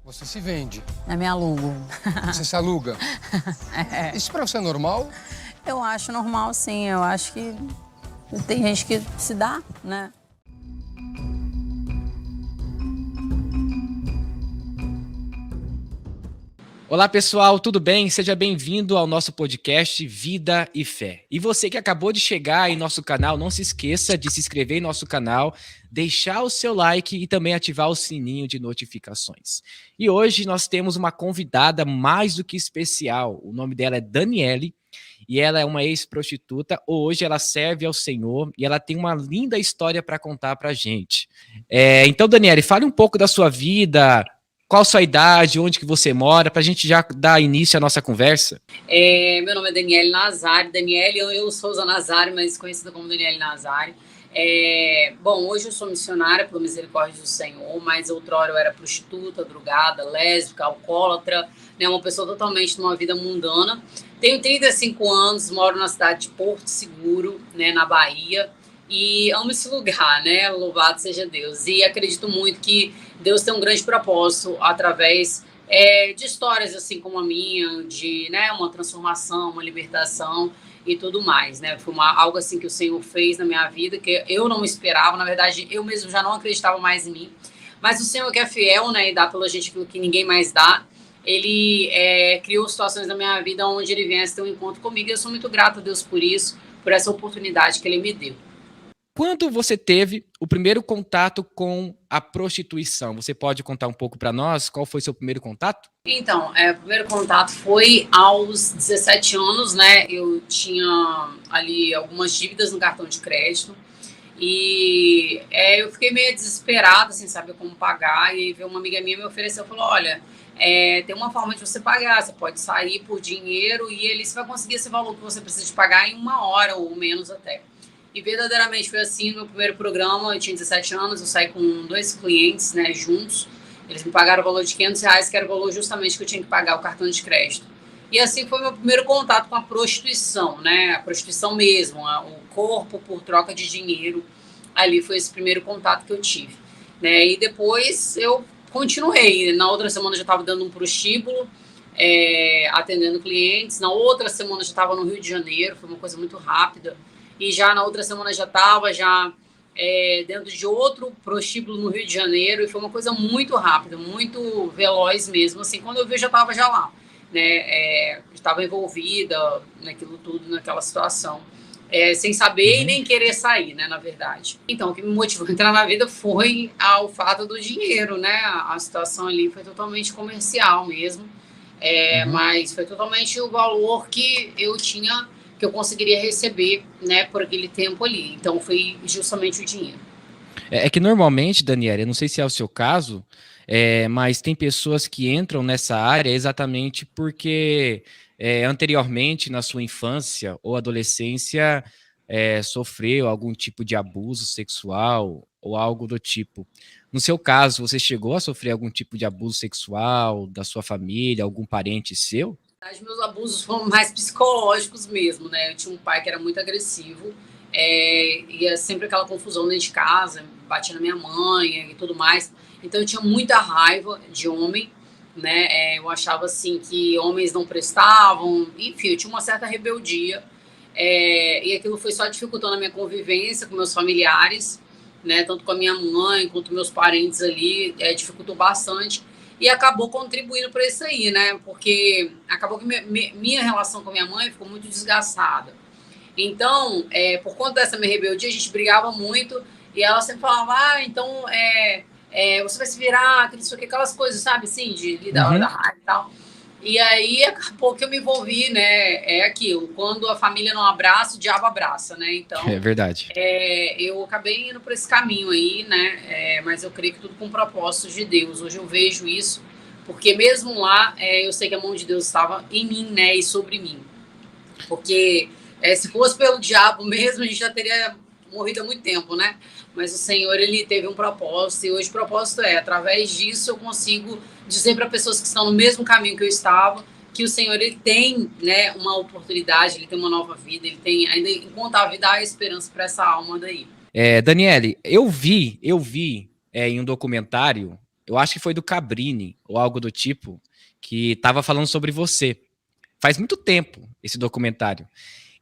Você se vende, Eu me alugo. você se aluga. Isso pra você é normal? Eu acho normal, sim. Eu acho que tem gente que se dá, né? Olá pessoal, tudo bem? Seja bem-vindo ao nosso podcast Vida e Fé. E você que acabou de chegar em nosso canal, não se esqueça de se inscrever em nosso canal, deixar o seu like e também ativar o sininho de notificações. E hoje nós temos uma convidada mais do que especial. O nome dela é Daniele e ela é uma ex-prostituta. Hoje ela serve ao Senhor e ela tem uma linda história para contar para a gente. Então, Daniele, fale um pouco da sua vida. Qual a sua idade, onde que você mora, para a gente já dar início à nossa conversa? Meu nome é Daniele Nazari, eu Souza Nazari, mas conhecida como Daniele Nazari. Bom, hoje eu sou missionária pela misericórdia do Senhor, mas outrora eu era prostituta, drogada, lésbica, alcoólatra, né, uma pessoa totalmente numa vida mundana. Tenho 35 anos, moro na cidade de Porto Seguro, né, na Bahia, e amo esse lugar, né? Louvado seja Deus. E acredito muito que Deus tem um grande propósito através de histórias assim como a minha, de, né, uma transformação, uma libertação e tudo mais, né? Foi algo assim que o Senhor fez na minha vida, que eu não esperava, na verdade, eu mesmo já não acreditava mais em mim. Mas o Senhor que é fiel, né, e dá pela gente aquilo que ninguém mais dá, ele criou situações na minha vida onde ele viesse ter um encontro comigo, e eu sou muito grata a Deus por isso, por essa oportunidade que ele me deu. Quando você teve o primeiro contato com a prostituição? Você pode contar um pouco para nós qual foi seu primeiro contato? Então, o primeiro contato foi aos 17 anos, né? Eu tinha ali algumas dívidas no cartão de crédito e eu fiquei meio desesperada, sem saber como pagar. E aí veio uma amiga minha me ofereceu, falou, olha, tem uma forma de você pagar, você pode sair por dinheiro e você vai conseguir esse valor que você precisa de pagar em 1 hora ou menos até. E verdadeiramente foi assim no meu primeiro programa. Eu tinha 17 anos, eu saí com 2 clientes, né, juntos. Eles me pagaram o valor de R$ 500, que era o valor justamente que eu tinha que pagar o cartão de crédito. E assim foi meu primeiro contato com a prostituição, né? A prostituição mesmo, o corpo por troca de dinheiro. Ali foi esse primeiro contato que eu tive, né? E depois eu continuei. Na outra semana eu já estava dando um prostíbulo, atendendo clientes. Na outra semana eu já estava no Rio de Janeiro, foi uma coisa muito rápida. E já na outra semana já estava dentro de outro prostíbulo no Rio de Janeiro, e foi uma coisa muito rápida, muito veloz mesmo. Assim, quando eu vi, eu já estava lá, né? Estava envolvida naquilo tudo, naquela situação, sem saber e nem querer sair, né? Na verdade. Então, o que me motivou a entrar na vida foi o fato do dinheiro, né? A situação ali foi totalmente comercial mesmo, mas foi totalmente o valor que eu tinha, que eu conseguiria receber, né, por aquele tempo ali. Então, foi justamente o dinheiro. É que normalmente, Daniela, eu não sei se é o seu caso, mas tem pessoas que entram nessa área exatamente porque anteriormente, na sua infância ou adolescência, sofreu algum tipo de abuso sexual ou algo do tipo. No seu caso, você chegou a sofrer algum tipo de abuso sexual da sua família, algum parente seu? Meus abusos foram mais psicológicos mesmo, né? Eu tinha um pai que era muito agressivo, e sempre aquela confusão dentro de casa, batia na minha mãe e tudo mais. Então eu tinha muita raiva de homem, né? Eu achava assim que homens não prestavam, enfim, eu tinha uma certa rebeldia, e aquilo foi só dificultando a minha convivência com meus familiares, né? Tanto com a minha mãe quanto meus parentes ali, dificultou bastante. E acabou contribuindo para isso aí, né? Porque acabou que minha relação com minha mãe ficou muito desgastada. Então, por conta dessa minha rebeldia, a gente brigava muito. E ela sempre falava, então você vai se virar, aquelas coisas, sabe, assim, de lidar da raiva e tal. E aí acabou que eu me envolvi, né? É aquilo, quando a família não abraça, o diabo abraça, né? Então, É verdade. eu acabei indo por esse caminho aí, né? Mas eu creio que tudo com propósitos de Deus. Hoje eu vejo isso, porque mesmo lá, eu sei que a mão de Deus estava em mim, né? E sobre mim. Porque se fosse pelo diabo mesmo, a gente já teria morrido há muito tempo, né? Mas o Senhor, ele teve um propósito, e hoje o propósito através disso eu consigo dizer para pessoas que estão no mesmo caminho que eu estava, que o Senhor, ele tem, né, uma oportunidade, ele tem uma nova vida, ele tem, ainda enquanto a vida, há esperança para essa alma daí. Daniele, eu vi em um documentário eu acho que foi do Cabrini, ou algo do tipo, que tava falando sobre você. Faz muito tempo esse documentário.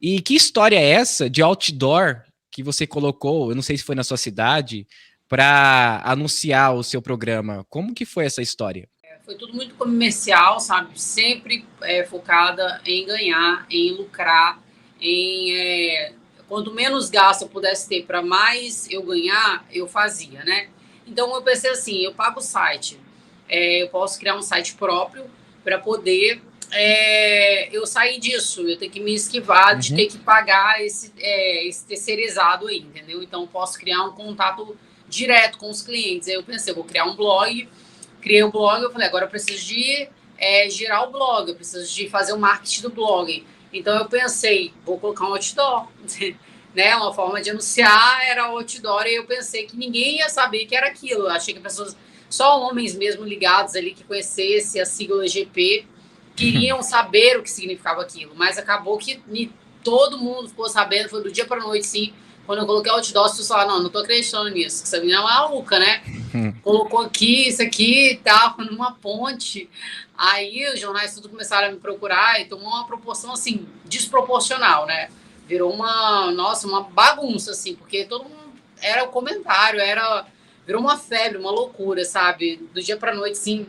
E que história é essa de outdoor que você colocou, eu não sei se foi na sua cidade, para anunciar o seu programa? Como que foi essa história? Foi tudo muito comercial, sabe? Sempre focada em ganhar, em lucrar, quanto menos gasto eu pudesse ter para mais eu ganhar, eu fazia, né? Então eu pensei assim, eu pago o site, eu posso criar um site próprio para poder eu sair disso, eu tenho que me esquivar de ter que pagar esse terceirizado aí, entendeu? Então eu posso criar um contato direto com os clientes. Aí eu pensei, eu vou criar um blog. Criei o blog, eu falei, agora eu preciso de girar o blog, eu preciso de fazer o marketing do blog. Então eu pensei, vou colocar um outdoor, né? Uma forma de anunciar era o outdoor, e eu pensei que ninguém ia saber que era aquilo. Eu achei que pessoas, só homens mesmo ligados ali, que conhecessem a sigla GP, queriam saber o que significava aquilo. Mas acabou que todo mundo ficou sabendo, foi do dia para a noite, sim. Quando eu coloquei outdoor, as pessoas falaram, não tô acreditando nisso, que essa menina é uma maluca, né? Colocou aqui, isso aqui e tal, numa ponte. Aí os jornais tudo começaram a me procurar e tomou uma proporção, assim, desproporcional, né? Virou uma bagunça, assim, porque todo mundo, era o comentário, virou uma febre, uma loucura, sabe? Do dia pra noite, sim,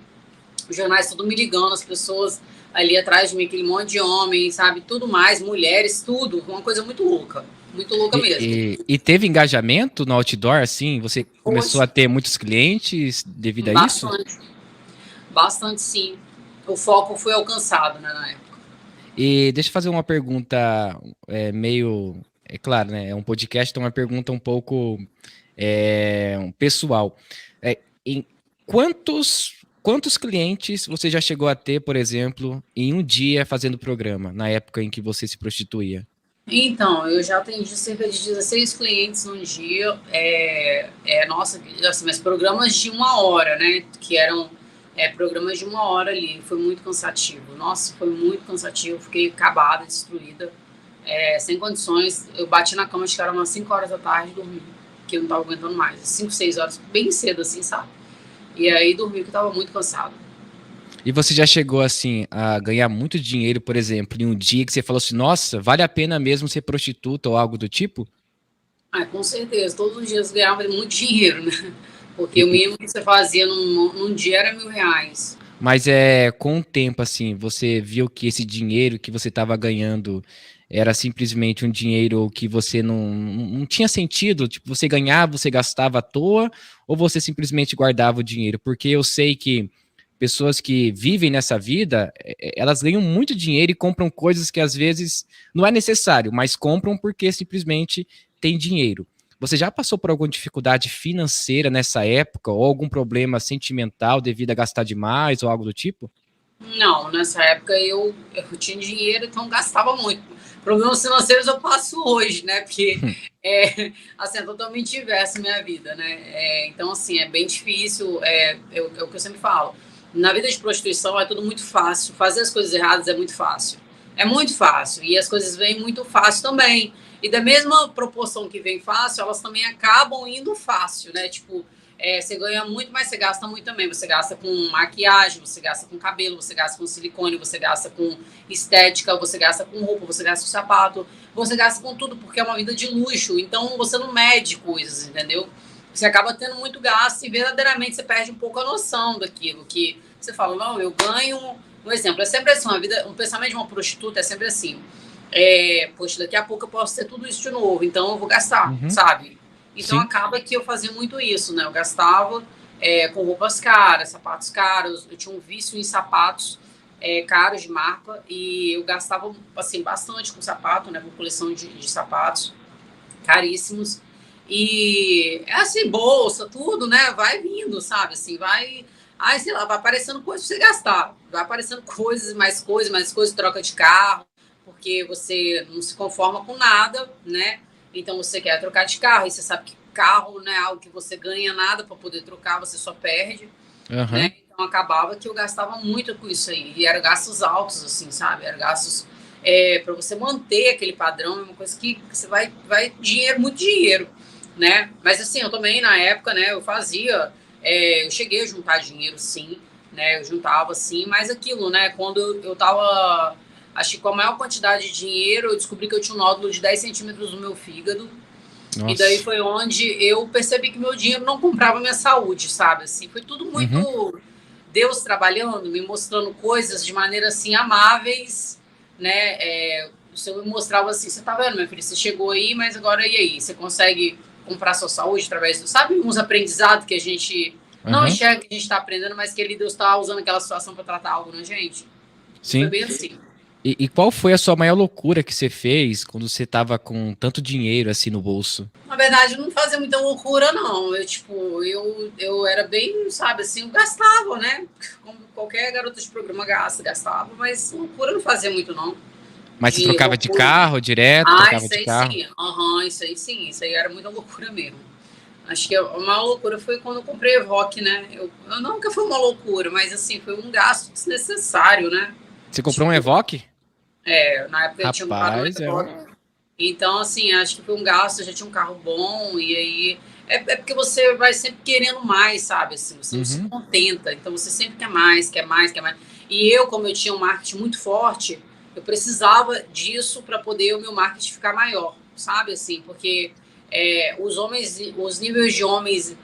os jornais tudo me ligando, as pessoas ali atrás de mim, aquele monte de homens, sabe? Tudo mais, mulheres, tudo, uma coisa muito louca mesmo. E teve engajamento no outdoor, assim? Você começou a ter muitos clientes devido a isso? Bastante, sim. O foco foi alcançado, né, na época. E deixa eu fazer uma pergunta meio... É claro, né? É um podcast, então é uma pergunta um pouco pessoal. Em quantos clientes você já chegou a ter, por exemplo, em um dia fazendo programa, na época em que você se prostituía? Então, eu já atendi cerca de 16 clientes num dia. Nossa, assim, mas programas de 1 hora, né? Que eram programas de 1 hora ali. Foi muito cansativo. Nossa, foi muito cansativo. Fiquei acabada, destruída, sem condições. Eu bati na cama, acho que era umas 5 horas da tarde e dormi, que eu não tava aguentando mais. 5, 6 horas, bem cedo, assim, sabe? E aí dormi, que eu tava muito cansado. E você já chegou, assim, a ganhar muito dinheiro, por exemplo, em um dia que você falou assim, nossa, vale a pena mesmo ser prostituta ou algo do tipo? Com certeza. Todos os dias ganhava muito dinheiro, né? Porque o mínimo que você fazia num dia era R$ 1.000. Mas com o tempo, assim, você viu que esse dinheiro que você estava ganhando era simplesmente um dinheiro que você não tinha sentido? Tipo, você ganhava, você gastava à toa, ou você simplesmente guardava o dinheiro? Porque eu sei que pessoas que vivem nessa vida, elas ganham muito dinheiro e compram coisas que às vezes não é necessário, mas compram porque simplesmente tem dinheiro. Você já passou por alguma dificuldade financeira nessa época, ou algum problema sentimental devido a gastar demais, ou algo do tipo? Não, nessa época eu tinha dinheiro, então gastava muito. Problemas financeiros eu passo hoje, né? Porque assim, é totalmente diversa a minha vida, né? Então, assim, é bem difícil, o que eu sempre falo. Na vida de prostituição é tudo muito fácil. Fazer as coisas erradas é muito fácil. É muito fácil. E as coisas vêm muito fácil também. E da mesma proporção que vem fácil, elas também acabam indo fácil, né? Tipo, você ganha muito, mas você gasta muito também. Você gasta com maquiagem, você gasta com cabelo, você gasta com silicone, você gasta com estética, você gasta com roupa, você gasta com sapato, você gasta com tudo, porque é uma vida de luxo. Então, você não mede coisas, entendeu? Você acaba tendo muito gasto e verdadeiramente você perde um pouco a noção daquilo que você fala, não, eu ganho... Um exemplo, é sempre assim, um pensamento de uma prostituta é sempre assim, poxa, daqui a pouco eu posso ter tudo isso de novo, então eu vou gastar, sabe? Então acaba que eu fazia muito isso, né? Eu gastava com roupas caras, sapatos caros, eu tinha um vício em sapatos caros de marca e eu gastava, assim, bastante com sapato, né? Com coleção de sapatos caríssimos. E assim, bolsa, tudo, né? Vai vindo, sabe? Assim, vai. Ai, sei lá, vai aparecendo coisas pra você gastar. Vai aparecendo coisas, mais coisas, troca de carro, porque você não se conforma com nada, né? Então você quer trocar de carro, e você sabe que carro não é algo que você ganha nada para poder trocar, você só perde, né? Então acabava que eu gastava muito com isso aí. E eram gastos altos, assim, sabe? Eram gastos para você manter aquele padrão, é uma coisa que você vai dinheiro, muito dinheiro, né? Mas assim, eu também na época, né, eu fazia Eu cheguei a juntar dinheiro, sim, né? Eu juntava, sim, mas aquilo, né? Quando eu tava, acho que com a maior quantidade de dinheiro, eu descobri que eu tinha um nódulo de 10 centímetros no meu fígado. Nossa. E daí foi onde eu percebi que meu dinheiro não comprava minha saúde, sabe? Assim, foi tudo muito Deus trabalhando, me mostrando coisas de maneira assim amáveis, né? O Senhor me mostrava assim, você tá vendo, minha filha, você chegou aí, mas agora e aí? Você consegue comprar sua saúde através do... Sabe uns aprendizados que a gente não enxerga que a gente tá aprendendo, mas que ele, Deus tá usando aquela situação para tratar algo na gente? Sim. Foi bem assim. E qual foi a sua maior loucura que você fez quando você tava com tanto dinheiro assim no bolso? Na verdade, não fazia muita loucura, não. Eu era bem, sabe, assim, eu gastava, né? Como qualquer garota de programa gastava, mas loucura não fazia muito, não. Mas você trocava de loucura. carro direto? Trocava Isso de aí carro? sim. Isso aí sim. Isso aí era muita loucura mesmo. Acho que a maior loucura foi quando eu comprei Evoque, né? Eu nunca foi uma loucura, mas assim, foi um gasto desnecessário, né? Você comprou um Evoque? Na época eu tinha comprado um Evoque. Então, assim, acho que foi um gasto, eu já tinha um carro bom, e aí... É porque você vai sempre querendo mais, sabe? Assim, você não se contenta, então você sempre quer mais, quer mais, quer mais. E eu, como eu tinha um marketing muito forte, eu precisava disso para poder o meu marketing ficar maior, sabe? Assim, porque os homens, os níveis de homens,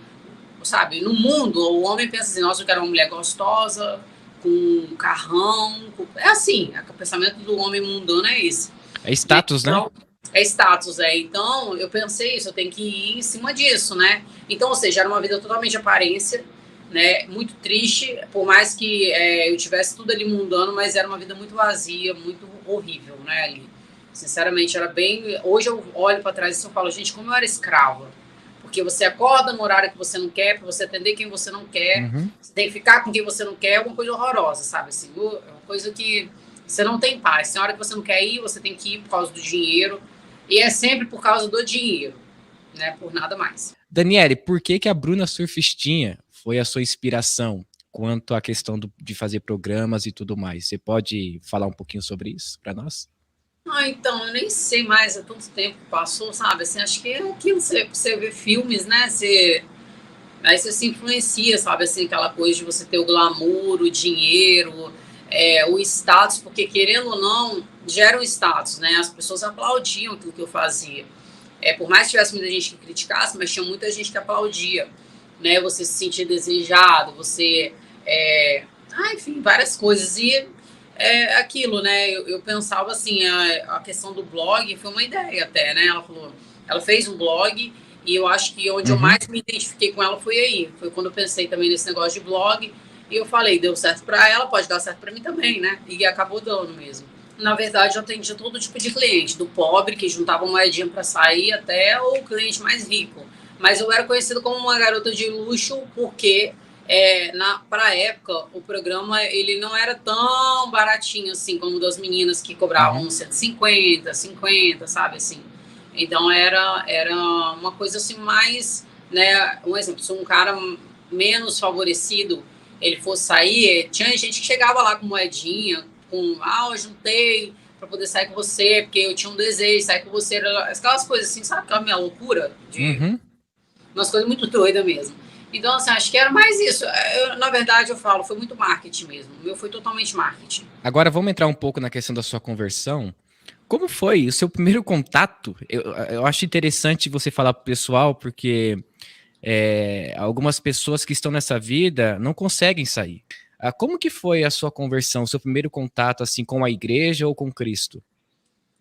sabe? No mundo, o homem pensa assim, nossa, eu quero uma mulher gostosa, com um carrão. É assim, o pensamento do homem mundano é esse. É status, então, né? É status, Então, eu pensei isso, eu tenho que ir em cima disso, né? Então, ou seja, era uma vida totalmente de aparência, né? Muito triste, por mais que eu tivesse tudo ali mundano, mas era uma vida muito vazia, muito horrível, né? Ali. Sinceramente, era bem... Hoje eu olho para trás e eu falo, gente, como eu era escrava. Porque você acorda no horário que você não quer, para você atender quem você não quer, você tem que ficar com quem você não quer, é uma coisa horrorosa, sabe? Assim, é uma coisa que você não tem paz. Tem hora que você não quer ir, você tem que ir por causa do dinheiro. E é sempre por causa do dinheiro, né? Por nada mais. Daniele, por que a Bruna Surfistinha foi a sua inspiração quanto à questão de fazer programas e tudo mais? Você pode falar um pouquinho sobre isso para nós? Então, eu nem sei mais, há tanto tempo que passou, sabe? Assim, acho que é aquilo, você vê filmes, né? Aí você se influencia, sabe? Assim, aquela coisa de você ter o glamour, o dinheiro, o status, porque querendo ou não, gera um status, né? As pessoas aplaudiam aquilo que eu fazia. Por mais que tivesse muita gente que criticasse, mas tinha muita gente que aplaudia, né? Você se sentir desejado, você... enfim, várias coisas. E aquilo, né? Eu pensava assim, a questão do blog foi uma ideia até, né? Ela fez um blog e eu acho que onde eu mais me identifiquei com ela foi aí. Foi quando eu pensei também nesse negócio de blog e eu falei, deu certo para ela, pode dar certo para mim também, né? E acabou dando mesmo. Na verdade, eu atendia todo tipo de cliente, do pobre que juntava moedinha para sair até o cliente mais rico. Mas eu era conhecida como uma garota de luxo porque para a época, o programa ele não era tão baratinho assim como o das meninas que cobravam 150, 50, sabe assim. Então era uma coisa assim mais, né? Um exemplo, se um cara menos favorecido ele fosse sair, tinha gente que chegava lá com moedinha, eu juntei para poder sair com você, porque eu tinha um desejo de sair com você, aquelas coisas assim, sabe? Aquela minha loucura de umas coisas muito doidas mesmo. Então, assim, acho que era mais isso. Na verdade, eu falo, foi muito marketing mesmo. O meu foi totalmente marketing. Agora, vamos entrar um pouco na questão da sua conversão. Como foi o seu primeiro contato? Eu acho interessante você falar pro pessoal, porque algumas pessoas que estão nessa vida não conseguem sair. Como que foi a sua conversão, o seu primeiro contato assim com a igreja ou com Cristo?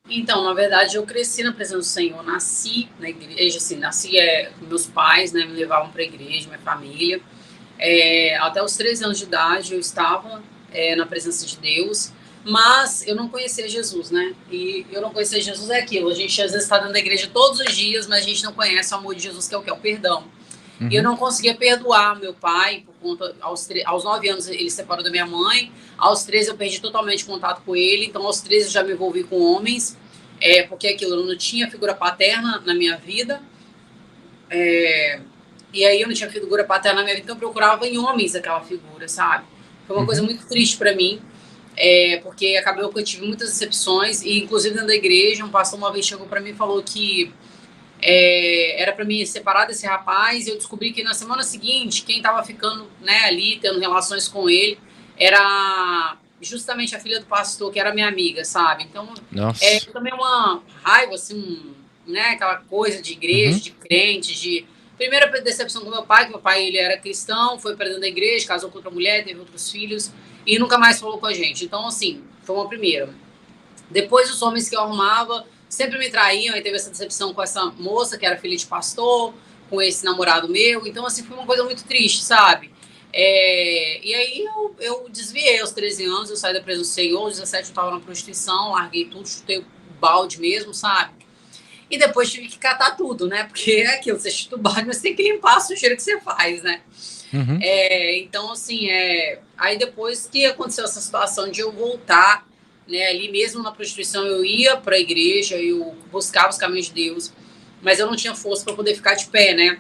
Então, na verdade, eu cresci na presença do Senhor, nasci na igreja, assim, meus pais, né, me levavam para a igreja, minha família. Até os 13 anos de idade eu estava na presença de Deus, mas eu não conhecia Jesus, né? E eu não conhecia Jesus é aquilo, a gente às vezes está dentro da igreja todos os dias, mas a gente não conhece o amor de Jesus, que é o que? É o perdão. E eu não conseguia perdoar meu pai, por conta, aos 9 anos ele se separou da minha mãe, aos 13 eu perdi totalmente contato com ele, então aos 13 eu já me envolvi com homens, porque aquilo, eu não tinha figura paterna na minha vida, e aí eu não tinha figura paterna na minha vida, então eu procurava em homens aquela figura, sabe? Foi uma coisa muito triste para mim, porque acabou que eu tive muitas decepções, e inclusive dentro da igreja, um pastor uma vez chegou para mim e falou que era para me separar desse rapaz, e eu descobri que na semana seguinte, quem estava ficando, né, ali, tendo relações com ele, era justamente a filha do pastor, que era minha amiga, sabe? Então, Nossa. também uma raiva, assim, né, aquela coisa de igreja, de crente, de... Primeira decepção com meu pai, que meu pai, ele era cristão, foi para dentro da igreja, casou com outra mulher, teve outros filhos, e nunca mais falou com a gente. Então, assim, foi uma primeira. Depois, os homens que eu arrumava sempre me traíam, aí teve essa decepção com essa moça, que era filha de pastor, com esse namorado meu. Então, assim, foi uma coisa muito triste, sabe? E aí eu desviei aos 13 anos, eu saí da presença do Senhor, aos 17 eu estava na prostituição, larguei tudo, chutei o balde mesmo, sabe? E depois tive que catar tudo, né? Porque é aquilo, você chuta o balde, mas você tem que limpar a sujeira que você faz, né? Então, assim, aí depois que aconteceu essa situação de eu voltar, né, ali mesmo na prostituição, eu ia para a igreja, eu buscava os caminhos de Deus, mas eu não tinha força para poder ficar de pé, né?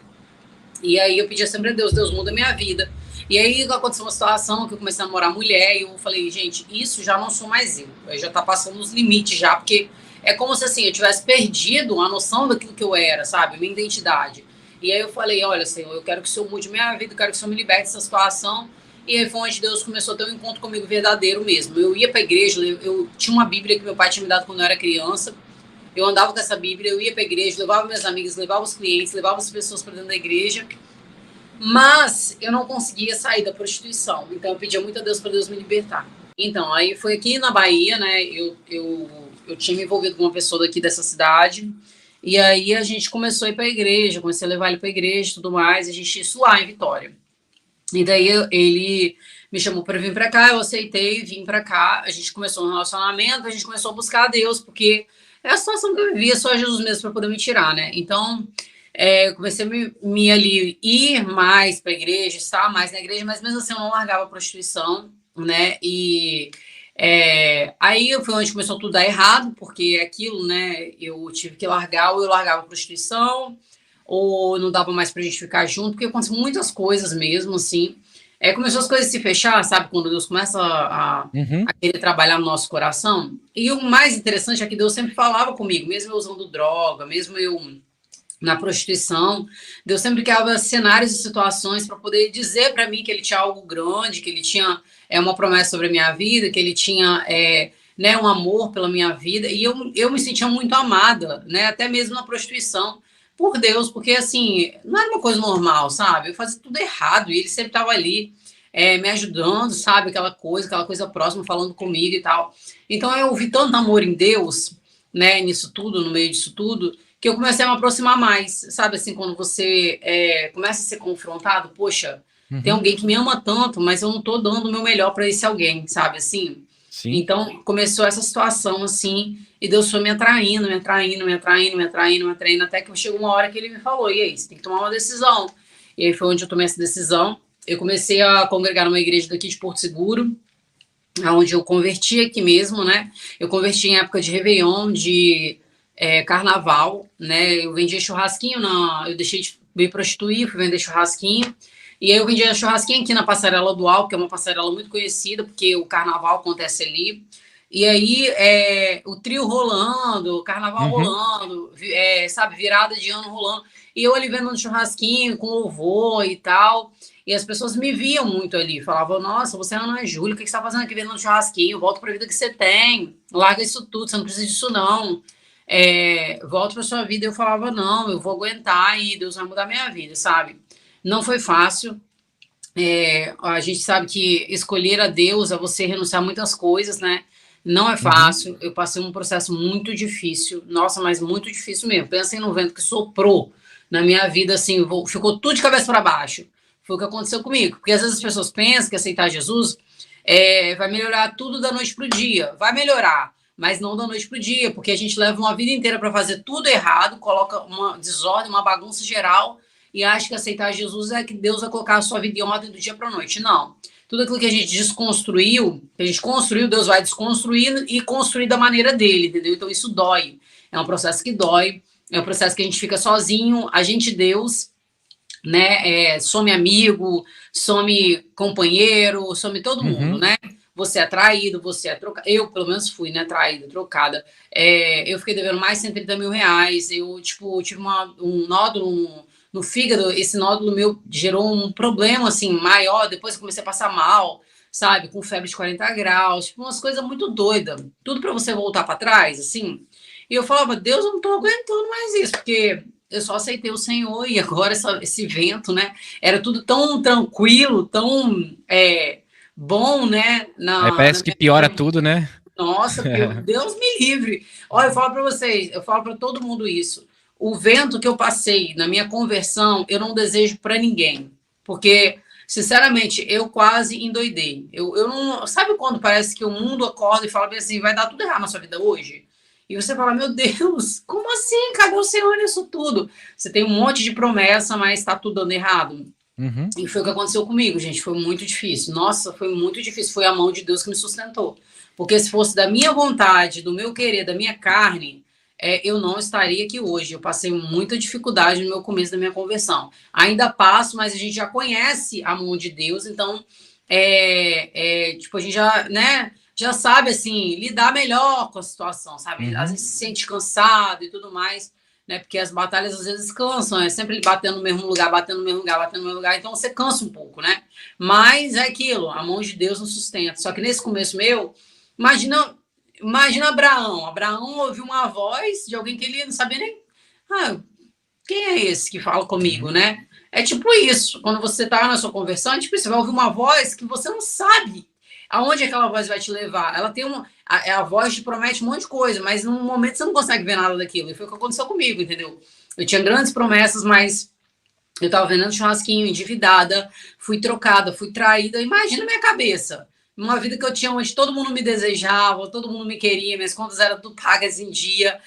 E aí eu pedia sempre a Deus, Deus muda a minha vida. E aí aconteceu uma situação que eu comecei a namorar mulher, e eu falei, gente, isso já não sou mais eu já tá passando os limites já, porque é como se assim, eu tivesse perdido a noção daquilo que eu era, sabe? Minha identidade. E aí eu falei, olha, Senhor, eu quero que o Senhor mude minha vida, eu quero que o Senhor me liberte dessa situação. E aí foi onde Deus começou a ter um encontro comigo verdadeiro mesmo. Eu ia para a igreja, eu tinha uma Bíblia que meu pai tinha me dado quando eu era criança. Eu andava com essa Bíblia, eu ia para a igreja, levava meus amigos, levava os clientes, levava as pessoas para dentro da igreja. Mas eu não conseguia sair da prostituição. Então eu pedia muito a Deus para Deus me libertar. Então, aí foi aqui na Bahia, né? Eu tinha me envolvido com uma pessoa daqui dessa cidade. E aí a gente começou a ir para a igreja, comecei a levar ele para a igreja e tudo mais. A gente isso lá em Vitória. E daí ele me chamou para vir para cá, eu aceitei, vim para cá. A gente começou um relacionamento, a gente começou a buscar a Deus, porque é a situação que eu vivia, só Jesus mesmo para poder me tirar, né? Então, eu comecei a me ali ir mais para a igreja, estar mais na igreja, mas mesmo assim eu não largava a prostituição, né? E aí foi onde começou tudo a dar errado, porque aquilo, né? Eu tive que largar, ou eu largava a prostituição, ou não dava mais pra gente ficar junto, porque aconteceu muitas coisas mesmo, assim. Começou as coisas a se fechar, sabe? Quando Deus começa a querer trabalhar no nosso coração. E o mais interessante é que Deus sempre falava comigo, mesmo eu usando droga, mesmo eu na prostituição, Deus sempre criava cenários e situações para poder dizer para mim que ele tinha algo grande, que ele tinha uma promessa sobre a minha vida, que ele tinha né, um amor pela minha vida, e eu me sentia muito amada, né, até mesmo na prostituição, por Deus, porque assim, não era uma coisa normal, sabe? Eu fazia tudo errado, e ele sempre estava ali me ajudando, sabe? Aquela coisa próxima, falando comigo e tal. Então eu vi tanto amor em Deus, né, nisso tudo, no meio disso tudo, que eu comecei a me aproximar mais, sabe? Assim, quando você começa a ser confrontado, poxa, tem alguém que me ama tanto, mas eu não tô dando o meu melhor para esse alguém, sabe? Assim, Sim. Então começou essa situação assim, e Deus foi me atraindo, até que chegou uma hora que ele me falou, e aí, você tem que tomar uma decisão. E aí foi onde eu tomei essa decisão. Eu comecei a congregar numa igreja daqui de Porto Seguro, onde eu converti aqui mesmo, né? Eu converti em época de Réveillon, de carnaval, né? Eu vendia churrasquinho, eu deixei de me prostituir, fui vender churrasquinho. E aí eu vendia churrasquinho aqui na Passarela do Alto, que é uma passarela muito conhecida, porque o carnaval acontece ali. E aí o trio rolando, o carnaval rolando, sabe, virada de ano rolando. E eu ali vendendo churrasquinho com louvor e tal. E as pessoas me viam muito ali, falavam, nossa, você é a Ana Júlia, o que você está fazendo aqui vendendo churrasquinho? Volta para a vida que você tem, larga isso tudo, você não precisa disso não. Volta para sua vida. Eu falava, não, eu vou aguentar e Deus vai mudar minha vida, sabe? Não foi fácil. A gente sabe que escolher a Deus é você renunciar a muitas coisas, né? Não é fácil. Eu passei um processo muito difícil. Nossa, mas muito difícil mesmo. Pensem no vento que soprou na minha vida, assim, ficou tudo de cabeça para baixo. Foi o que aconteceu comigo. Porque às vezes as pessoas pensam que aceitar Jesus vai melhorar tudo da noite pro dia. Vai melhorar, mas não da noite pro dia, porque a gente leva uma vida inteira para fazer tudo errado, coloca uma desordem, uma bagunça geral, e acha que aceitar Jesus é que Deus vai colocar a sua vida em ordem do dia para a noite. Não. Tudo aquilo que a gente desconstruiu, que a gente construiu, Deus vai desconstruir e construir da maneira dele, entendeu? Então isso dói. É um processo que dói, é um processo que a gente fica sozinho, a gente e Deus, né? Some amigo, some companheiro, some todo mundo, né? você é traído, você é trocado. Eu, pelo menos, fui, né, traída, trocada. Eu fiquei devendo mais de 130 mil reais. Eu, tipo, tive um nódulo no fígado. Esse nódulo meu gerou um problema, assim, maior. Depois eu comecei a passar mal, sabe? Com febre de 40 graus. Tipo, umas coisas muito doidas. Tudo para você voltar para trás, assim. E eu falava, Deus, eu não tô aguentando mais isso, porque eu só aceitei o Senhor e agora esse vento, né? Era tudo tão tranquilo, tão bom, né? Aí parece que piora tudo, né? Nossa, Deus me livre. Olha, eu falo para vocês, eu falo para todo mundo isso. O vento que eu passei na minha conversão, eu não desejo para ninguém, porque sinceramente eu quase endoidei. Eu não, sabe quando parece que o mundo acorda e fala bem assim, vai dar tudo errado na sua vida hoje? E você fala, meu Deus, como assim? Cadê o Senhor nisso tudo? Você tem um monte de promessa, mas está tudo dando errado. Uhum. E foi o que aconteceu comigo, gente. Foi muito difícil. Nossa, foi muito difícil. Foi a mão de Deus que me sustentou. Porque se fosse da minha vontade, do meu querer, da minha carne, eu não estaria aqui hoje. Eu passei muita dificuldade no meu começo da minha conversão. Ainda passo, mas a gente já conhece a mão de Deus, então, tipo, a gente já, né? Já sabe, assim, lidar melhor com a situação, sabe? Às vezes se sente cansado e tudo mais, né? Porque as batalhas às vezes cansam, é sempre batendo no mesmo lugar, batendo no mesmo lugar, batendo no mesmo lugar, então você cansa um pouco, né? Mas é aquilo, a mão de Deus nos sustenta. Só que nesse começo meu, imagina Abraão. Abraão ouviu uma voz de alguém que ele não sabia nem... quem é esse que fala comigo, né? É tipo isso, quando você tá na sua conversão, tipo, você vai ouvir uma voz que você não sabe aonde aquela voz vai te levar. Ela tem a voz te promete um monte de coisa, mas num momento você não consegue ver nada daquilo. E foi o que aconteceu comigo, entendeu? Eu tinha grandes promessas, mas eu tava vendendo churrasquinho, endividada, fui trocada, fui traída. Imagina a minha cabeça. Uma vida que eu tinha onde todo mundo me desejava, todo mundo me queria, minhas contas eram tudo pagas em dia,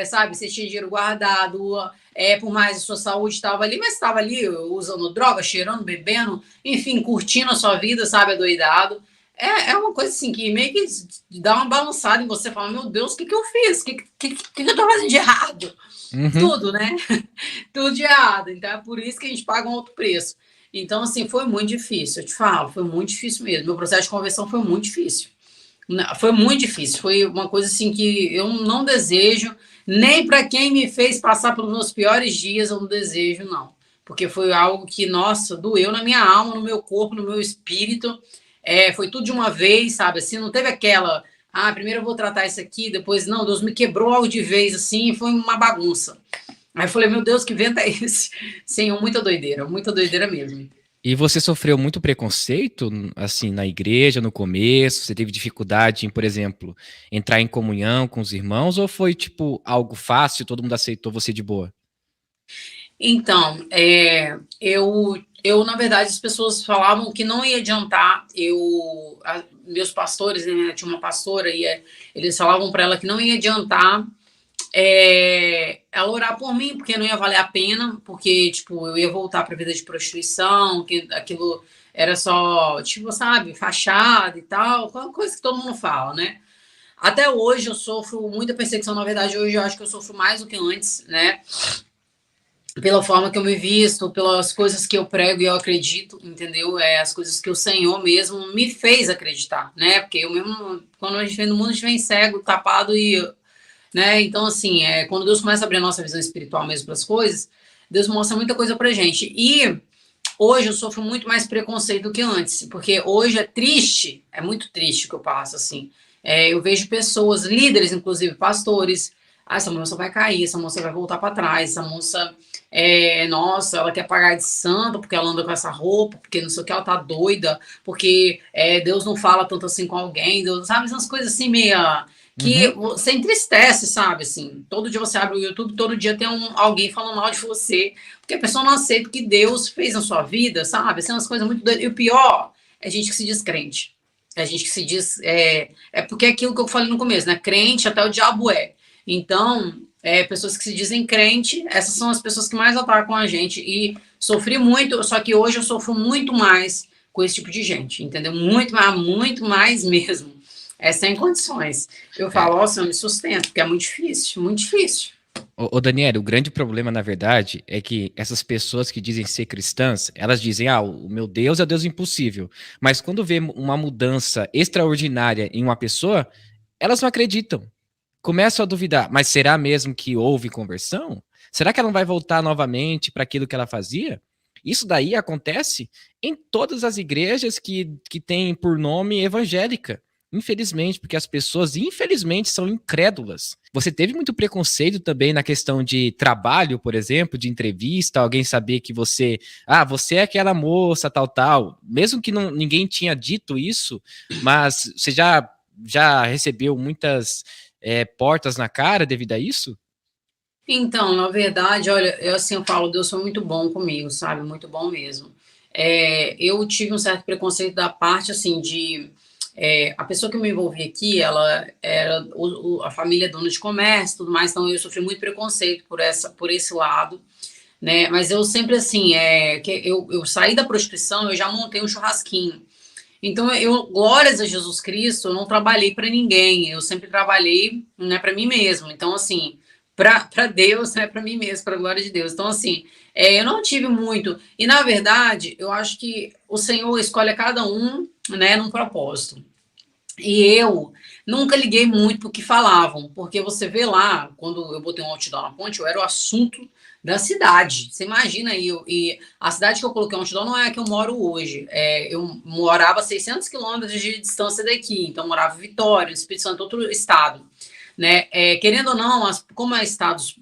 sabe? Você tinha dinheiro guardado, por mais a sua saúde estava ali, mas estava ali usando droga, cheirando, bebendo, enfim, curtindo a sua vida, sabe? Adoidado. É uma coisa assim que meio que dá uma balançada em você, fala, meu Deus, o que eu fiz? O que eu tô fazendo de errado? Tudo, né? Tudo de errado. Então é por isso que a gente paga um alto preço. Então, assim, foi muito difícil, eu te falo, foi muito difícil mesmo. Meu processo de conversão foi muito difícil. Foi muito difícil, foi uma coisa assim que eu não desejo, nem para quem me fez passar pelos meus piores dias, eu não desejo, não. Porque foi algo que, nossa, doeu na minha alma, no meu corpo, no meu espírito. Foi tudo de uma vez, sabe? Assim, não teve aquela, primeiro eu vou tratar isso aqui, depois, não, Deus me quebrou algo de vez, assim, foi uma bagunça. Aí eu falei, meu Deus, que vento é esse? Senhor, muita doideira mesmo. E você sofreu muito preconceito, assim, na igreja, no começo? Você teve dificuldade em, por exemplo, entrar em comunhão com os irmãos? Ou foi, tipo, algo fácil, todo mundo aceitou você de boa? Então, na verdade, as pessoas falavam que não ia adiantar. Meus pastores, né, tinha uma pastora, e eles falavam para ela que não ia adiantar ela orar por mim, porque não ia valer a pena, porque, tipo, eu ia voltar para a vida de prostituição, que aquilo era só, tipo, sabe, fachada e tal, coisa que todo mundo fala, né? Até hoje eu sofro muita perseguição, na verdade, hoje eu acho que eu sofro mais do que antes, né? Pela forma que eu me visto, pelas coisas que eu prego e eu acredito, entendeu? As coisas que o Senhor mesmo me fez acreditar, né? Porque eu mesmo, quando a gente vem no mundo, a gente vem cego, tapado e... né? Então, assim, quando Deus começa a abrir a nossa visão espiritual mesmo para as coisas, Deus mostra muita coisa pra gente. E hoje eu sofro muito mais preconceito do que antes, porque hoje é muito triste o que eu passo, assim. Eu vejo pessoas, líderes, inclusive pastores, essa moça vai cair, essa moça vai voltar para trás, essa moça, nossa, ela quer pagar de santa porque ela anda com essa roupa, porque não sei o que, ela tá doida, porque Deus não fala tanto assim com alguém, Deus, sabe, essas coisas assim meia... que você entristece, sabe, assim, todo dia você abre o YouTube, todo dia tem alguém falando mal de você, porque a pessoa não aceita o que Deus fez na sua vida, sabe, assim, umas coisas muito doidas. E o pior é gente que se diz crente, é gente que se diz, porque é aquilo que eu falei no começo, né, crente até o diabo então, pessoas que se dizem crente, essas são as pessoas que mais atacam a gente, e sofri muito, só que hoje eu sofro muito mais com esse tipo de gente, entendeu, muito mais mesmo. Sem condições. Eu falo, Senhor, me sustento, porque é muito difícil, muito difícil. Ô, Daniel, o grande problema, na verdade, é que essas pessoas que dizem ser cristãs, elas dizem, o meu Deus é o Deus impossível. Mas quando vê uma mudança extraordinária em uma pessoa, elas não acreditam. Começam a duvidar, mas será mesmo que houve conversão? Será que ela não vai voltar novamente para aquilo que ela fazia? Isso daí acontece em todas as igrejas que têm por nome evangélica. Infelizmente, porque as pessoas, infelizmente, são incrédulas. Você teve muito preconceito também na questão de trabalho, por exemplo, de entrevista, alguém saber que você é aquela moça, tal, tal. Mesmo que ninguém tinha dito isso, mas você já recebeu muitas portas na cara devido a isso? Então, na verdade, olha, eu falo, Deus foi muito bom comigo, sabe? Muito bom mesmo. Eu tive um certo preconceito da parte, assim, a pessoa que eu me envolvi aqui, ela era a família é dona de comércio, tudo mais, então eu sofri muito preconceito por esse lado, né? Mas eu sempre assim, eu saí da prostituição, eu já montei um churrasquinho. Então glórias a Jesus Cristo, eu não trabalhei para ninguém, eu sempre trabalhei, né, para mim mesmo. Então assim, para Deus, né, para mim mesmo, para a glória de Deus. Então assim, eu não tive muito. E na verdade, eu acho que o Senhor escolhe a cada um, né, num propósito. E eu nunca liguei muito pro que falavam, porque você vê lá, quando eu botei um outdoor na ponte, eu era o assunto da cidade. Você imagina aí, e a cidade que eu coloquei um outdoor não é a que eu moro hoje. Eu morava a 600 quilômetros de distância daqui, então eu morava em Vitória, no Espírito Santo, outro estado. Né? Querendo ou não, como é estados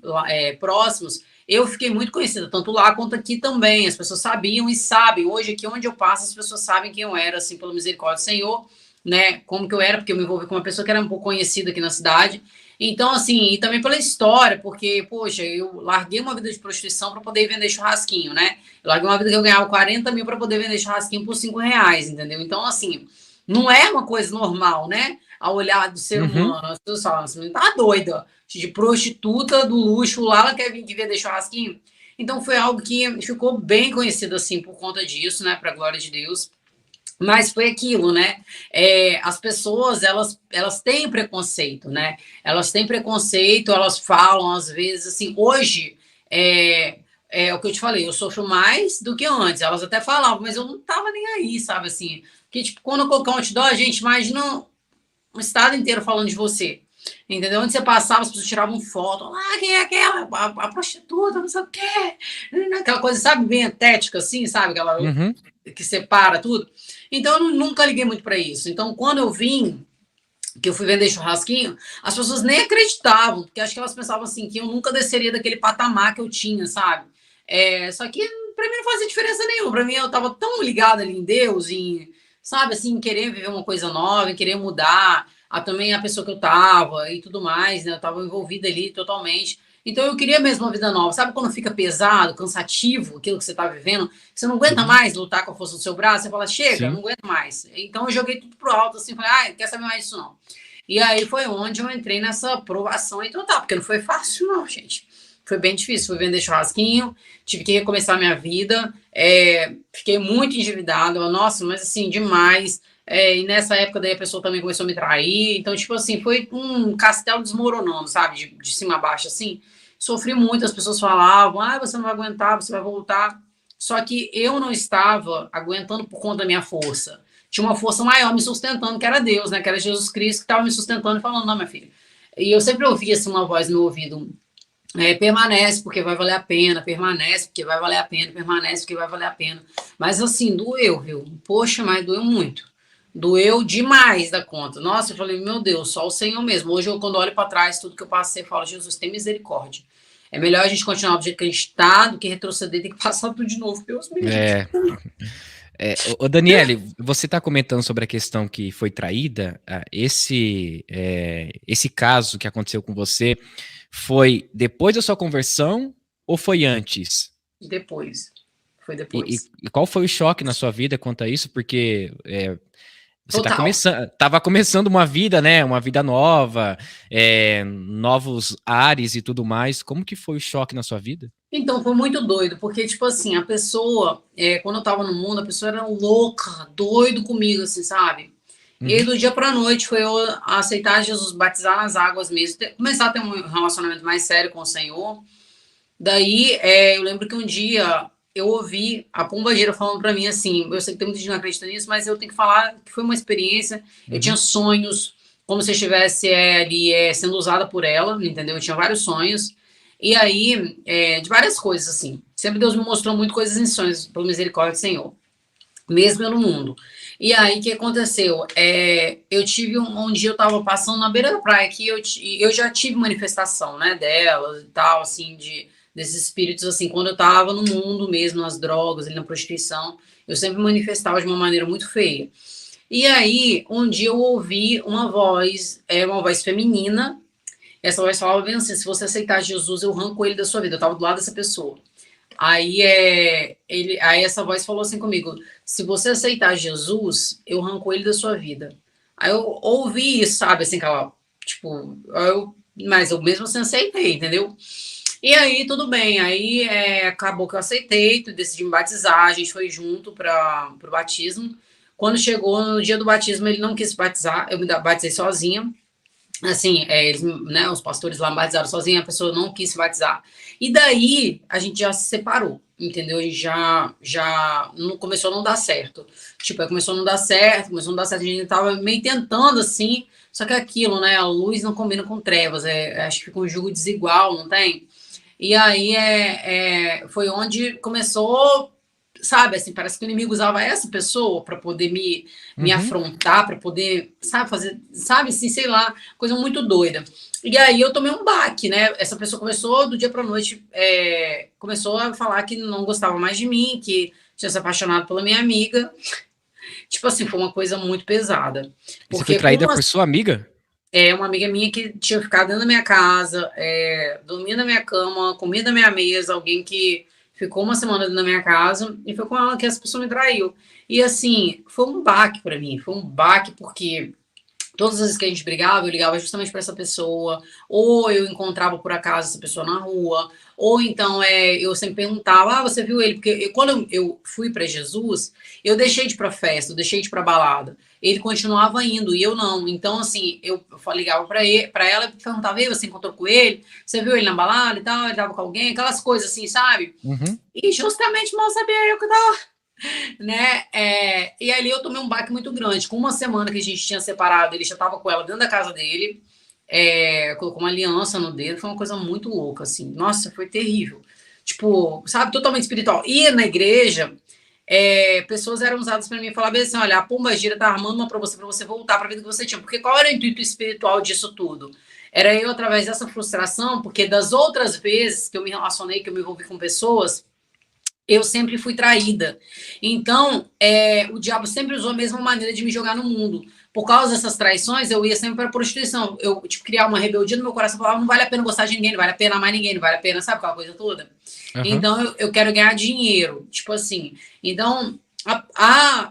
próximos, eu fiquei muito conhecida, tanto lá quanto aqui também. As pessoas sabiam e sabem. Hoje, aqui onde eu passo, as pessoas sabem quem eu era, assim, pela misericórdia do Senhor, né? Como que eu era, porque eu me envolvi com uma pessoa que era um pouco conhecida aqui na cidade. Então, assim, e também pela história, porque, poxa, eu larguei uma vida de prostituição para poder vender churrasquinho, né? Eu larguei uma vida que eu ganhava 40 mil para poder vender churrasquinho por R$ 5, entendeu? Então, assim, não é uma coisa normal, né? A olhar do ser humano. As pessoas falam assim, tá doida, de prostituta do luxo lá, ela quer vir aqui vender churrasquinho. Então foi algo que ficou bem conhecido assim por conta disso, né? Para glória de Deus. Mas foi aquilo, né? As pessoas, elas têm preconceito, né? Elas têm preconceito, elas falam às vezes assim. Hoje é o que eu te falei, eu sofro mais do que antes. Elas até falavam, mas eu não tava nem aí, sabe assim? Porque tipo, quando eu colocar um outdoor, a gente imagina um estado inteiro falando de você. Entendeu? Onde você passava, as pessoas tiravam foto. Quem é aquela? A prostituta, não sei o quê. Aquela coisa, sabe, bem estética, assim, sabe? Aquela que separa tudo. Então, eu nunca liguei muito para isso. Então, quando eu vim, que eu fui vender churrasquinho, as pessoas nem acreditavam, porque acho que elas pensavam assim, que eu nunca desceria daquele patamar que eu tinha, sabe? Só que para mim não fazia diferença nenhuma. Para mim, eu tava tão ligada ali em Deus, sabe, assim, em querer viver uma coisa nova, em querer mudar também a pessoa que eu tava e tudo mais, né? Eu tava envolvida ali totalmente. Então eu queria mesmo uma vida nova. Sabe quando fica pesado, cansativo, aquilo que você tá vivendo? Você não aguenta mais lutar com a força do seu braço, você fala, chega, Sim. não aguento mais. Então eu joguei tudo pro alto, assim, falei, quer saber mais disso não. E aí foi onde eu entrei nessa aprovação aí total, porque não foi fácil não, gente. Foi bem difícil, fui vender churrasquinho, tive que recomeçar minha vida, fiquei muito endividada, nossa, mas assim, demais. E nessa época daí a pessoa também começou a me trair, então, tipo assim, foi um castelo desmoronando, sabe, de cima a baixo, assim. Sofri muito, as pessoas falavam, você não vai aguentar, você vai voltar. Só que eu não estava aguentando por conta da minha força. Tinha uma força maior me sustentando, que era Deus, né, que era Jesus Cristo, que estava me sustentando e falando, não, minha filha. E eu sempre ouvia assim, uma voz no meu ouvido, permanece porque vai valer a pena, permanece porque vai valer a pena, permanece porque vai valer a pena. Mas assim, doeu, viu? Poxa, mas doeu muito. Doeu demais da conta. Nossa, eu falei, meu Deus, só o Senhor mesmo. Hoje, quando olho para trás, tudo que eu passei, eu falo, Jesus, tem misericórdia. É melhor a gente continuar do jeito que a gente está do que retroceder, tem que passar tudo de novo. Deus me livre. Ô Daniele, você está comentando sobre a questão que foi traída. Esse caso que aconteceu com você foi depois da sua conversão ou foi antes? Depois. Foi depois. E qual foi o choque na sua vida quanto a isso? Porque você estava começando uma vida, né? Uma vida nova, novos ares e tudo mais. Como que foi o choque na sua vida? Então, foi muito doido, porque, tipo assim, a pessoa, quando eu tava no mundo, a pessoa era louca, doido comigo, assim, sabe? E aí, do dia pra noite, foi eu aceitar Jesus, batizar nas águas mesmo, começar a ter um relacionamento mais sério com o Senhor. Daí, eu lembro que um dia eu ouvi a pombagira falando pra mim assim, eu sei que tem muita gente que não acredita nisso, mas eu tenho que falar que foi uma experiência, eu tinha sonhos, como se eu estivesse ali sendo usada por ela, entendeu? Eu tinha vários sonhos, e aí, de várias coisas, assim. Sempre Deus me mostrou muito coisas em sonhos, pela misericórdia do Senhor, mesmo eu no mundo. E aí, o que aconteceu? Eu tive um dia, eu tava passando na beira da praia, que eu já tive manifestação, né, delas e tal, assim, desses espíritos, assim, quando eu tava no mundo mesmo, nas drogas, ali na prostituição, eu sempre manifestava de uma maneira muito feia. E aí, um dia eu ouvi uma voz feminina, essa voz falava bem assim, se você aceitar Jesus, eu arranco ele da sua vida. Eu tava do lado dessa pessoa. Aí, aí essa voz falou assim comigo, se você aceitar Jesus, eu arranco ele da sua vida. Aí eu ouvi isso, sabe, assim, aquela, tipo, mas eu mesmo assim aceitei, entendeu? E aí, tudo bem, aí acabou que eu aceitei, decidi me batizar, a gente foi junto para o batismo. Quando chegou no dia do batismo, ele não quis batizar, eu me batizei sozinha. Assim, eles, né, os pastores lá me batizaram sozinha, a pessoa não quis se batizar. E daí, a gente já se separou, entendeu? E já não, começou a não dar certo. Tipo, começou a não dar certo, a gente tava meio tentando, assim, só que aquilo, né, a luz não combina com trevas, acho que fica um jogo desigual, não tem? E aí foi onde começou, sabe, assim, parece que o inimigo usava essa pessoa para poder me afrontar, para poder, sabe, fazer, sabe, assim, sei lá, coisa muito doida. E aí eu tomei um baque, né? Essa pessoa começou do dia para noite, começou a falar que não gostava mais de mim, que tinha se apaixonado pela minha amiga. Tipo assim, foi uma coisa muito pesada. Você foi traída por sua amiga? Uma amiga minha que tinha ficado dentro da minha casa, dormia na minha cama, comia da minha mesa, alguém que ficou uma semana dentro da minha casa, e foi com ela que essa pessoa me traiu. E assim, foi um baque para mim, foi um baque porque todas as vezes que a gente brigava, eu ligava justamente para essa pessoa, ou eu encontrava por acaso essa pessoa na rua, ou então eu sempre perguntava, você viu ele? Porque quando eu fui para Jesus, eu deixei de ir para festa, eu deixei de ir para balada. Ele continuava indo e eu não. Então, assim, eu ligava para ela e perguntava, você encontrou com ele? Você viu ele na balada e tal? Ele tava com alguém? Aquelas coisas assim, sabe? E justamente mal sabia eu que tava, né? E ali eu tomei um baque muito grande. Com uma semana que a gente tinha separado, ele já tava com ela dentro da casa dele, colocou uma aliança no dedo, foi uma coisa muito louca, assim. Nossa, foi terrível. Tipo, sabe, totalmente espiritual. E na igreja, pessoas eram usadas para mim falar assim, olha, a pombagira tá armando uma para você voltar para a vida que você tinha. Porque qual era o intuito espiritual disso tudo? Era eu, através dessa frustração, porque das outras vezes que eu me relacionei, que eu me envolvi com pessoas, eu sempre fui traída. Então, o diabo sempre usou a mesma maneira de me jogar no mundo. Por causa dessas traições, eu ia sempre para a prostituição. Eu, criar uma rebeldia no meu coração, falava, não vale a pena gostar de ninguém, não vale a pena amar ninguém, não vale a pena, sabe aquela coisa toda? Então, eu quero ganhar dinheiro, tipo assim. Então,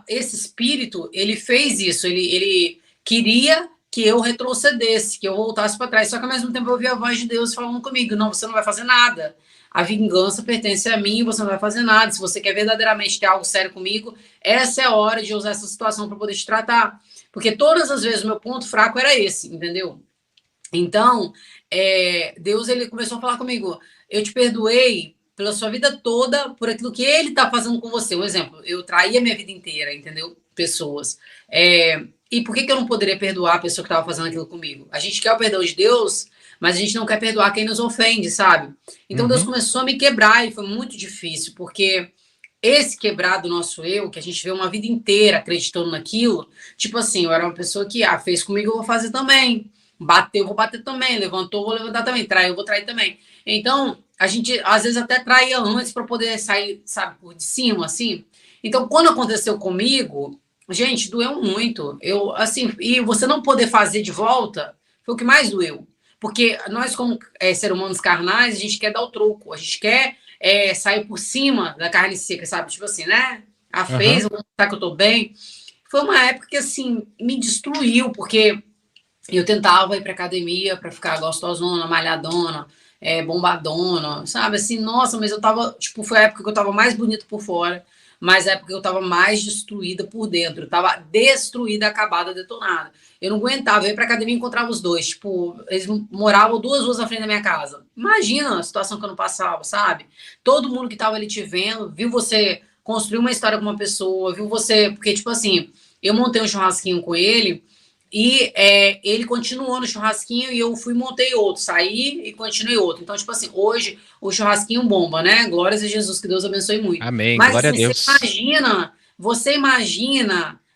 esse espírito, ele fez isso, ele queria que eu retrocedesse, que eu voltasse para trás. Só que, ao mesmo tempo, eu ouvi a voz de Deus falando comigo, não, você não vai fazer nada. A vingança pertence a mim, você não vai fazer nada. Se você quer verdadeiramente ter algo sério comigo, essa é a hora de usar essa situação para poder te tratar. Porque todas as vezes o meu ponto fraco era esse, entendeu? Então, Deus, ele começou a falar comigo, eu te perdoei pela sua vida toda, por aquilo que ele está fazendo com você. Um exemplo, eu traí a minha vida inteira, entendeu? Pessoas. E por que eu não poderia perdoar a pessoa que estava fazendo aquilo comigo? A gente quer o perdão de Deus, mas a gente não quer perdoar quem nos ofende, sabe? Então Deus começou a me quebrar e foi muito difícil, porque esse quebrar do nosso eu, que a gente vê uma vida inteira acreditando naquilo, tipo assim, eu era uma pessoa que fez comigo, eu vou fazer também. Bateu, eu vou bater também. Levantou, eu vou levantar também. Traiu, eu vou trair também. Então, a gente às vezes até traía antes para poder sair, sabe, por de cima, assim. Então, quando aconteceu comigo, gente, doeu muito. Eu, assim, e você não poder fazer de volta foi o que mais doeu. Porque nós, como seres humanos carnais, a gente quer dar o troco, a gente quer sair por cima da carne seca, sabe? Tipo assim, né? Fez, eu vou mostrar que eu tô bem. Foi uma época que, assim, me destruiu, porque eu tentava ir pra academia pra ficar gostosona, malhadona, bombadona, sabe? Assim, nossa, mas eu tava, tipo, foi a época que eu tava mais bonita por fora, mas é porque eu tava mais destruída por dentro. Eu tava destruída, acabada, detonada. Eu não aguentava, eu ia pra academia e encontrava os dois. Tipo, eles moravam 2 ruas na frente da minha casa. Imagina a situação que eu não passava, sabe? Todo mundo que tava ali te vendo, viu você construir uma história com uma pessoa, viu você... Porque, tipo assim, eu montei um churrasquinho com ele e ele continuou no churrasquinho e eu fui e montei outro. Saí e continuei outro. Então, tipo assim, hoje o churrasquinho bomba, né? Glórias a Jesus, que Deus abençoe muito. Amém, Mas, glória a assim, Deus.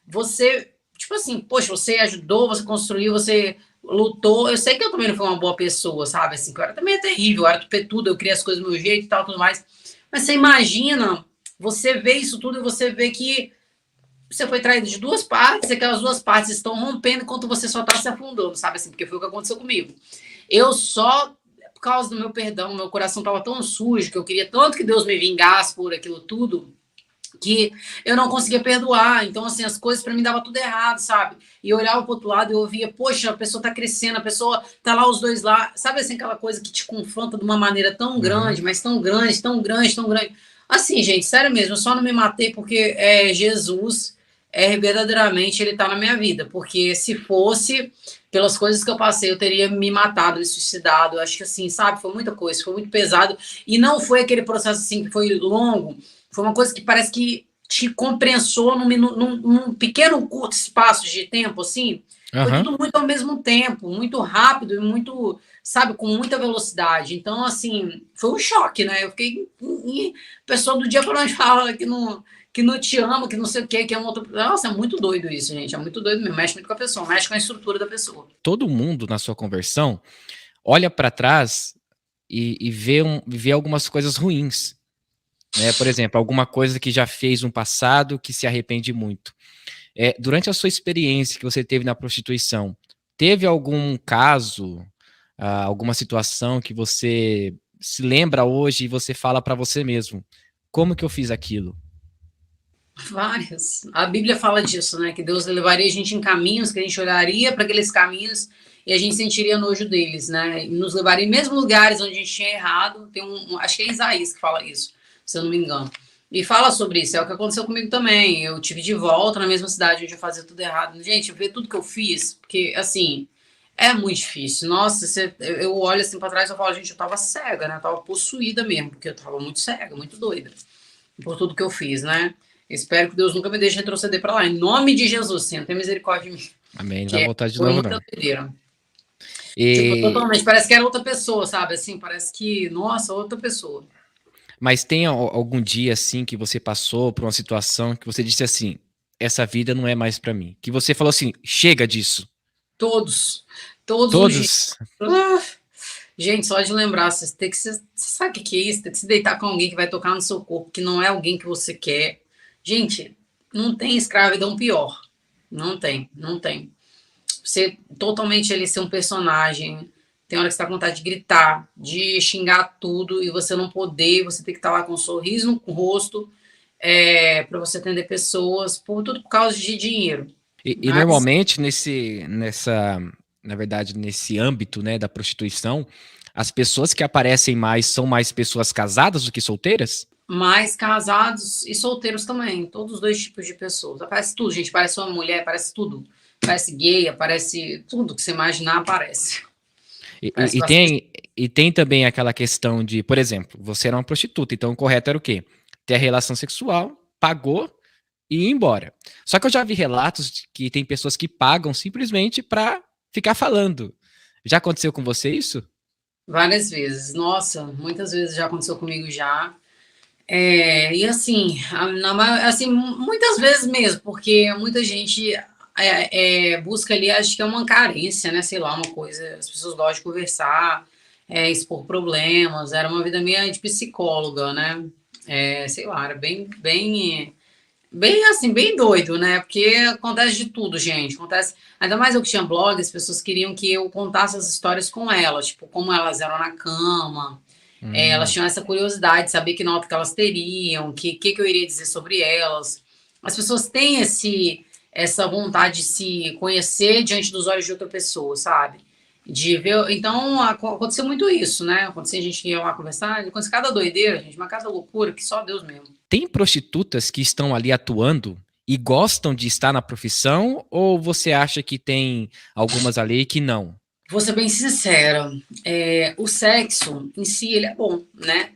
você, tipo assim, poxa, você ajudou, você construiu, você lutou. Eu sei que eu também não fui uma boa pessoa, sabe? Assim, que eu era também terrível, eu era tupetuda, eu queria as coisas do meu jeito e tal, tudo mais. Mas você imagina, você vê isso tudo e você vê que você foi traído de 2 partes, e aquelas 2 partes estão rompendo enquanto você só tá se afundando, sabe assim? Porque foi o que aconteceu comigo. Eu só, por causa do meu perdão, meu coração tava tão sujo, que eu queria tanto que Deus me vingasse por aquilo tudo, que eu não conseguia perdoar. Então, assim, as coisas para mim davam tudo errado, sabe? E eu olhava pro outro lado e eu ouvia, poxa, a pessoa tá crescendo, a pessoa tá lá, os dois lá. Sabe assim, aquela coisa que te confronta de uma maneira tão grande, mas tão grande, tão grande, tão grande. Assim, gente, sério mesmo, eu só não me matei porque Jesus verdadeiramente ele tá na minha vida. Porque se fosse pelas coisas que eu passei, eu teria me matado, me suicidado. Eu acho que assim, sabe, foi muita coisa, foi muito pesado. E não foi aquele processo assim que foi longo. Foi uma coisa que parece que te comprensou num pequeno curto espaço de tempo, assim. Foi Aham. tudo muito ao mesmo tempo, muito rápido e muito, sabe, com muita velocidade. Então, assim, foi um choque, né? Eu fiquei. Pessoa do dia para noite fala que não te ama, que não sei o quê, que é um outro. Nossa, é muito doido isso, gente. É muito doido mesmo. Mexe muito com a pessoa, mexe com a estrutura da pessoa. Todo mundo na sua conversão olha para trás e vê algumas coisas ruins, né? Por exemplo, alguma coisa que já fez no passado que se arrepende muito. Durante a sua experiência que você teve na prostituição, teve algum caso, alguma situação que você se lembra hoje e você fala para você mesmo, como que eu fiz aquilo? Várias. A Bíblia fala disso, né? Que Deus levaria a gente em caminhos, que a gente olharia para aqueles caminhos e a gente sentiria nojo deles, né? E nos levaria em mesmos lugares onde a gente tinha errado. Tem acho que é Isaías que fala isso, se eu não me engano. E fala sobre isso, é o que aconteceu comigo também. Eu tive de volta na mesma cidade onde eu fazia tudo errado. Gente, ver tudo que eu fiz, porque assim, é muito difícil. Nossa, eu olho assim para trás e eu falo, gente, eu tava cega, né? Eu tava possuída mesmo, porque eu tava muito cega, muito doida por tudo que eu fiz, né? Espero que Deus nunca me deixe retroceder para lá. Em nome de Jesus, Senhor, tenha misericórdia de mim. Amém, não vai voltar de Foi novo, muita não. doideira. Tipo, E, totalmente. Parece que era outra pessoa, sabe? Assim, parece que, nossa, outra pessoa. mas tem algum dia, assim, que você passou por uma situação que você disse assim, essa vida não é mais para mim. Que você falou assim, chega disso. Todos. Todos os dias. Todos? Gente, só de lembrar, você tem que você sabe o que é isso? Tem que se deitar com alguém que vai tocar no seu corpo, que não é alguém que você quer. Gente, não tem escravidão pior. Não tem, não tem. Você totalmente ali ser um personagem. Tem hora que você tá com vontade de gritar, de xingar tudo, e você não poder, você tem que estar lá com um sorriso no rosto, para você atender pessoas, tudo por causa de dinheiro. E Mas normalmente na verdade, nesse âmbito, né, da prostituição, as pessoas que aparecem mais são mais pessoas casadas do que solteiras? mais casados e solteiros também, todos os 2 tipos de pessoas. Aparece tudo, gente, parece uma mulher, aparece tudo. Parece gay, aparece tudo que você imaginar, aparece. E, Parece e- e bastante. tem, e tem também aquela questão de, por exemplo, você era uma prostituta, então o correto era o quê? Ter a relação sexual, pagou e ir embora. Só que eu já vi relatos de que tem pessoas que pagam simplesmente para ficar falando. Já aconteceu com você isso? Várias vezes. Nossa, muitas vezes já aconteceu comigo já. E assim, assim, muitas vezes mesmo, porque muita gente busca ali, acho que é uma carência, né? Sei lá, uma coisa. As pessoas gostam de conversar, expor problemas. Era uma vida meio de psicóloga, né? Sei lá, era bem assim, bem doido, né? Porque acontece de tudo, gente. Acontece. Ainda mais eu que tinha blog, as pessoas queriam que eu contasse as histórias com elas, tipo, como elas eram na cama. Elas Hum. tinham essa curiosidade, saber que nota que elas teriam, que eu iria dizer sobre elas. As pessoas têm essa vontade de se conhecer diante dos olhos de outra pessoa, sabe? De ver, então aconteceu muito isso, né? Aconteceu a gente ia lá conversar, aconteceu cada doideira, gente, uma cada loucura que só Deus mesmo. Tem prostitutas que estão ali atuando e gostam de estar na profissão, ou você acha que tem algumas ali que não? Vou ser bem sincera, o sexo em si ele é bom, né?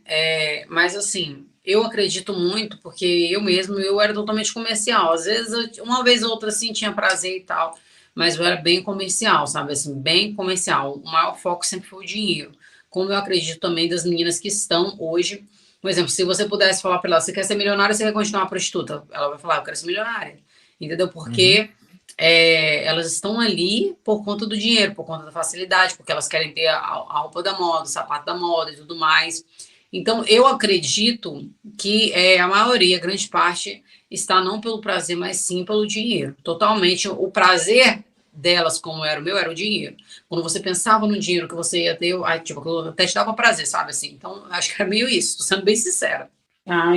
Mas assim, eu acredito muito, porque eu era totalmente comercial. Às vezes, uma vez ou outra, assim, tinha prazer e tal, mas eu era bem comercial, sabe? Assim, bem comercial. O maior foco sempre foi o dinheiro. Como eu acredito também das meninas que estão hoje. Por exemplo, se você pudesse falar para ela, você quer ser milionária, você quer continuar prostituta? Ela vai falar, eu quero ser milionária. Entendeu? Porque elas estão ali por conta do dinheiro, por conta da facilidade, porque elas querem ter a roupa da moda, o sapato da moda e tudo mais. Então, eu acredito que a maioria, a grande parte, está não pelo prazer, mas sim pelo dinheiro. Totalmente. O prazer delas, como era o meu, era o dinheiro. Quando você pensava no dinheiro que você ia ter, tipo, até te dava prazer, sabe? Assim, então, acho que era meio isso, tô sendo bem sincera.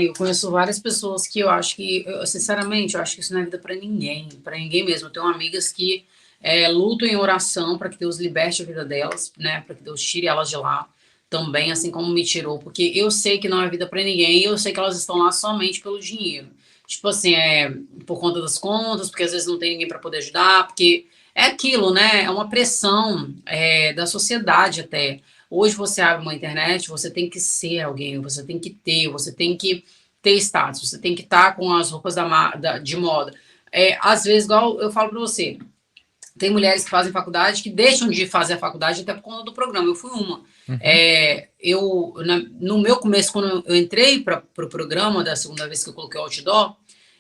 Eu conheço várias pessoas que eu acho que, sinceramente, eu acho que isso não é vida para ninguém mesmo. Eu tenho amigas que lutam em oração para que Deus liberte a vida delas, né? Para que Deus tire elas de lá também, assim como me tirou, porque eu sei que não é vida para ninguém e eu sei que elas estão lá somente pelo dinheiro. Tipo assim, por conta das contas, porque às vezes não tem ninguém para poder ajudar, porque é aquilo, né? É uma pressão da sociedade até. Hoje você abre uma internet, você tem que ser alguém, você tem que ter status, você tem que estar com as roupas de moda. Às vezes, igual eu falo para você, tem mulheres que fazem faculdade que deixam de fazer a faculdade até por conta do programa. Eu fui uma. No meu começo, quando eu entrei para o programa, da segunda vez que eu coloquei o outdoor,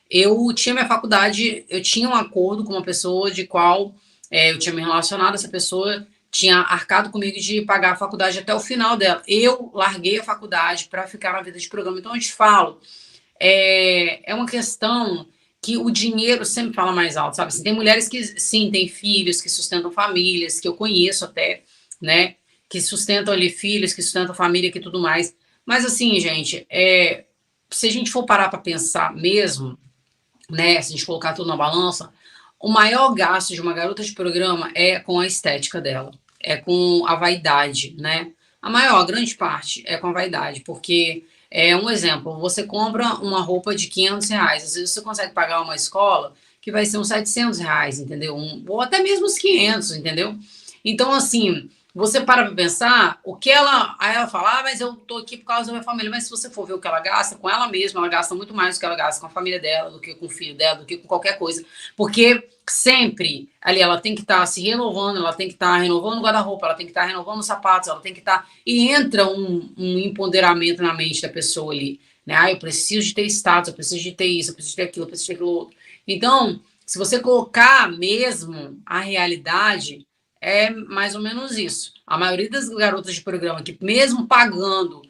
eu tinha minha faculdade, eu tinha um acordo com uma pessoa de qual eu tinha me relacionado, essa pessoa tinha arcado comigo de pagar a faculdade até o final dela. Eu larguei a faculdade para ficar na vida de programa. Então, eu te falo, é uma questão que o dinheiro sempre fala mais alto, sabe? Assim, tem mulheres que, sim, têm filhos, que sustentam famílias, que eu conheço até, né? Que sustentam ali filhos, que sustentam família, que tudo mais. Mas, assim, gente, se a gente for parar para pensar mesmo, né? Se a gente colocar tudo na balança, o maior gasto de uma garota de programa é com a estética dela, é com a vaidade, né? A grande parte é com a vaidade, porque um exemplo, você compra uma roupa de R$ 500, às vezes você consegue pagar uma escola que vai ser uns R$ 700, entendeu? Ou até mesmo uns 500, entendeu? Então, assim, você para pra pensar, aí ela fala, mas eu tô aqui por causa da minha família, mas se você for ver o que ela gasta com ela mesma, ela gasta muito mais do que ela gasta com a família dela, do que com o filho dela, do que com qualquer coisa, porque sempre ali ela tem que estar se renovando, ela tem que estar renovando o guarda-roupa, ela tem que estar renovando os sapatos, ela tem que estar, e entra um empoderamento na mente da pessoa ali, né? Eu preciso de ter status, eu preciso de ter isso, eu preciso de ter aquilo, eu preciso de ter aquilo outro. Então, se você colocar mesmo a realidade, é mais ou menos isso. A maioria das garotas de programa que, mesmo pagando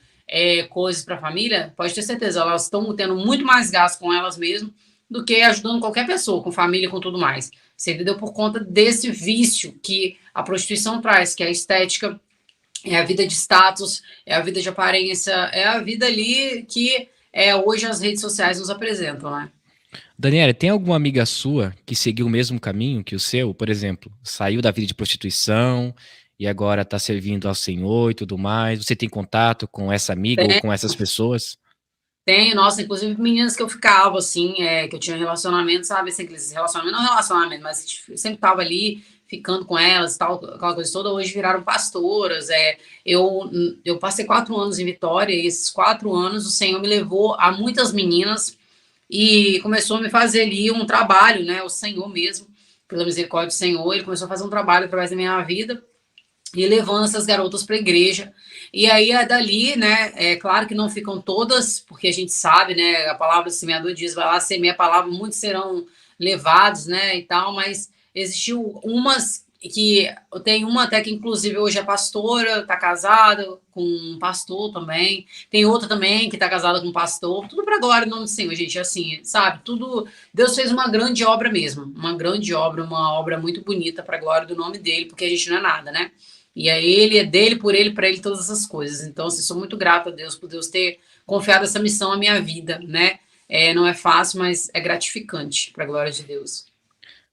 coisas para a família, pode ter certeza, elas estão tendo muito mais gasto com elas mesmas do que ajudando qualquer pessoa, com família, com tudo mais. Você entendeu? Por conta desse vício que a prostituição traz, que é a estética, é a vida de status, é a vida de aparência, é a vida ali que hoje as redes sociais nos apresentam, né? Daniela, tem alguma amiga sua que seguiu o mesmo caminho que o seu? Por exemplo, saiu da vida de prostituição e agora está servindo ao Senhor e tudo mais. Você tem contato com essa amiga ou com essas pessoas? Tem, nossa, inclusive meninas que eu ficava, assim, que eu tinha relacionamento, sabe, assim, aqueles relacionamento, não relacionamento, mas sempre tava ali, ficando com elas e tal, aquela coisa toda, hoje viraram pastoras, eu passei 4 anos em Vitória, e esses 4 anos o Senhor me levou a muitas meninas, e começou a me fazer ali um trabalho, né, o Senhor mesmo, pela misericórdia do Senhor, ele começou a fazer um trabalho através da minha vida, e levando essas garotas para a igreja. E aí, dali, né, é claro que não ficam todas, porque a gente sabe, né, a palavra do semeador diz, vai lá semear a palavra, muitos serão levados, né, e tal, mas existiu umas que, tem uma até que inclusive hoje é pastora, tá casada com um pastor também, tem outra também que tá casada com um pastor, tudo para glória do nome do Senhor, gente, assim, sabe, tudo, Deus fez uma grande obra mesmo, uma grande obra, uma obra muito bonita para glória do nome dele, porque a gente não é nada, né? E é ele, é dele, por ele, para ele, todas essas coisas. Então, assim, sou muito grata a Deus por Deus ter confiado essa missão à minha vida, né? Não é fácil, mas é gratificante, para a glória de Deus.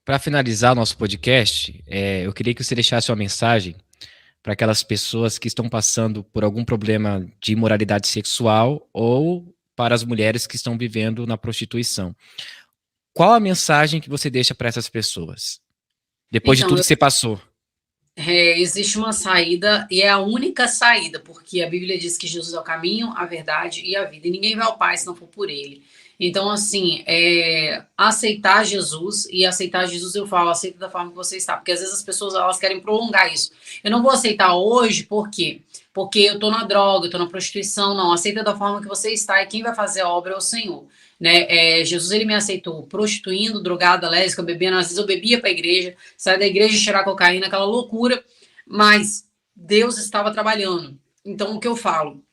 Para finalizar o nosso podcast, eu queria que você deixasse uma mensagem para aquelas pessoas que estão passando por algum problema de imoralidade sexual ou para as mulheres que estão vivendo na prostituição. Qual a mensagem que você deixa para essas pessoas? Depois de tudo que você passou. Existe uma saída, e é a única saída, porque a Bíblia diz que Jesus é o caminho, a verdade e a vida, e ninguém vai ao Pai se não for por Ele. Então, assim, aceitar Jesus, e aceitar Jesus eu falo, aceita da forma que você está, porque às vezes as pessoas elas querem prolongar isso. Eu não vou aceitar hoje, por quê? Porque eu tô na droga, eu tô na prostituição, não, aceita da forma que você está, e quem vai fazer a obra é o Senhor. Né? Jesus ele me aceitou prostituindo, drogada, lésbica, bebendo. Às vezes eu bebia para a igreja, saía da igreja e cheirar cocaína, aquela loucura, mas Deus estava trabalhando. Então o que eu falo?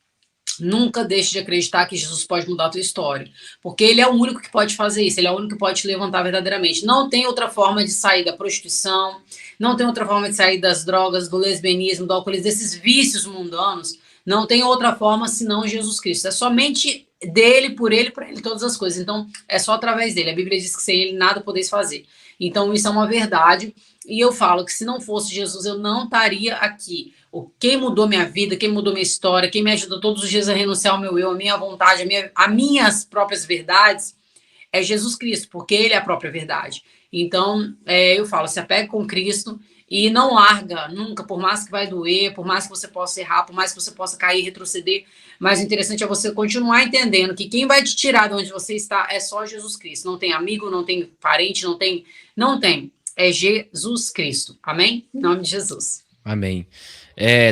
Nunca deixe de acreditar que Jesus pode mudar a tua história, porque Ele é o único que pode fazer isso, Ele é o único que pode te levantar verdadeiramente. Não tem outra forma de sair da prostituição, não tem outra forma de sair das drogas, do lesbianismo, do alcoolismo, desses vícios mundanos. Não tem outra forma senão Jesus Cristo. É somente dele, por ele, para ele, todas as coisas. Então, é só através dele. A Bíblia diz que sem ele nada podeis fazer. Então, isso é uma verdade. E eu falo que se não fosse Jesus, eu não estaria aqui. Quem mudou minha vida, quem mudou minha história, quem me ajuda todos os dias a renunciar ao meu eu, a minha vontade, as minhas próprias verdades, é Jesus Cristo, porque ele é a própria verdade. Então, eu falo, se apegue com Cristo e não larga nunca, por mais que vai doer, por mais que você possa errar, por mais que você possa cair, retroceder, mas o interessante é você continuar entendendo que quem vai te tirar de onde você está é só Jesus Cristo. Não tem amigo, não tem parente, não tem. É Jesus Cristo. Amém? Em nome de Jesus. Amém.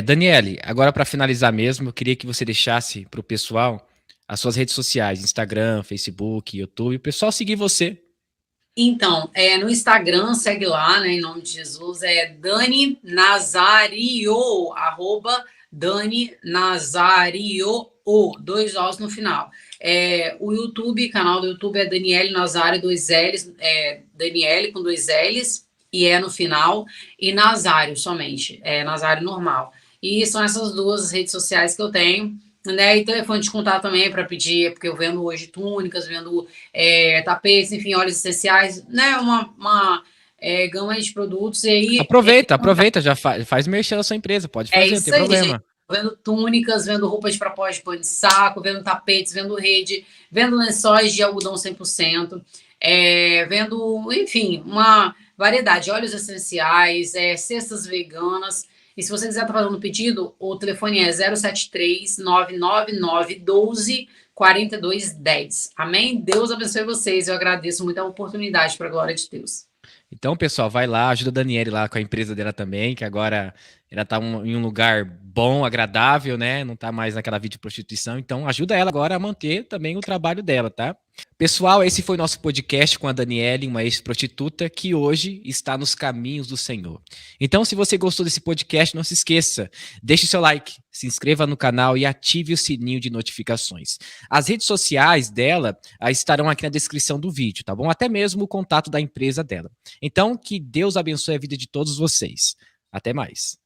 Daniele, agora para finalizar mesmo, eu queria que você deixasse para o pessoal as suas redes sociais, Instagram, Facebook, YouTube, o pessoal seguir você. Então, no Instagram, segue lá, né, em nome de Jesus, Dani Nazario, @Dani Nazario, 2 O's no final. O YouTube, canal do YouTube é Daniele Nazário, 2 L's, Daniele com 2 L's, e no final, e Nazário somente, Nazário normal. E são essas 2 redes sociais que eu tenho. Né, e telefone de contato também para pedir, porque eu vendo hoje túnicas, vendo tapetes, enfim, óleos essenciais, né, uma gama de produtos. E aí, aproveita, já faz merchan da sua empresa, pode fazer, não tem problema. Gente, vendo túnicas, vendo roupas para pós de pano de saco, vendo tapetes, vendo rede, vendo lençóis de algodão 100%, vendo, enfim, uma variedade de óleos essenciais, cestas veganas. E se você quiser estar fazendo pedido, o telefone é 073-999-12-4210. Amém? Deus abençoe vocês. Eu agradeço muito a oportunidade para a glória de Deus. Então, pessoal, vai lá, ajuda a Daniele lá com a empresa dela também, que agora ela está em um lugar bom, agradável, né? Não está mais naquela vida de prostituição. Então, ajuda ela agora a manter também o trabalho dela, tá? Pessoal, esse foi nosso podcast com a Daniele, uma ex-prostituta que hoje está nos caminhos do Senhor. Então, se você gostou desse podcast, não se esqueça, deixe seu like, se inscreva no canal e ative o sininho de notificações. As redes sociais dela estarão aqui na descrição do vídeo, tá bom? Até mesmo o contato da empresa dela. Então, que Deus abençoe a vida de todos vocês. Até mais.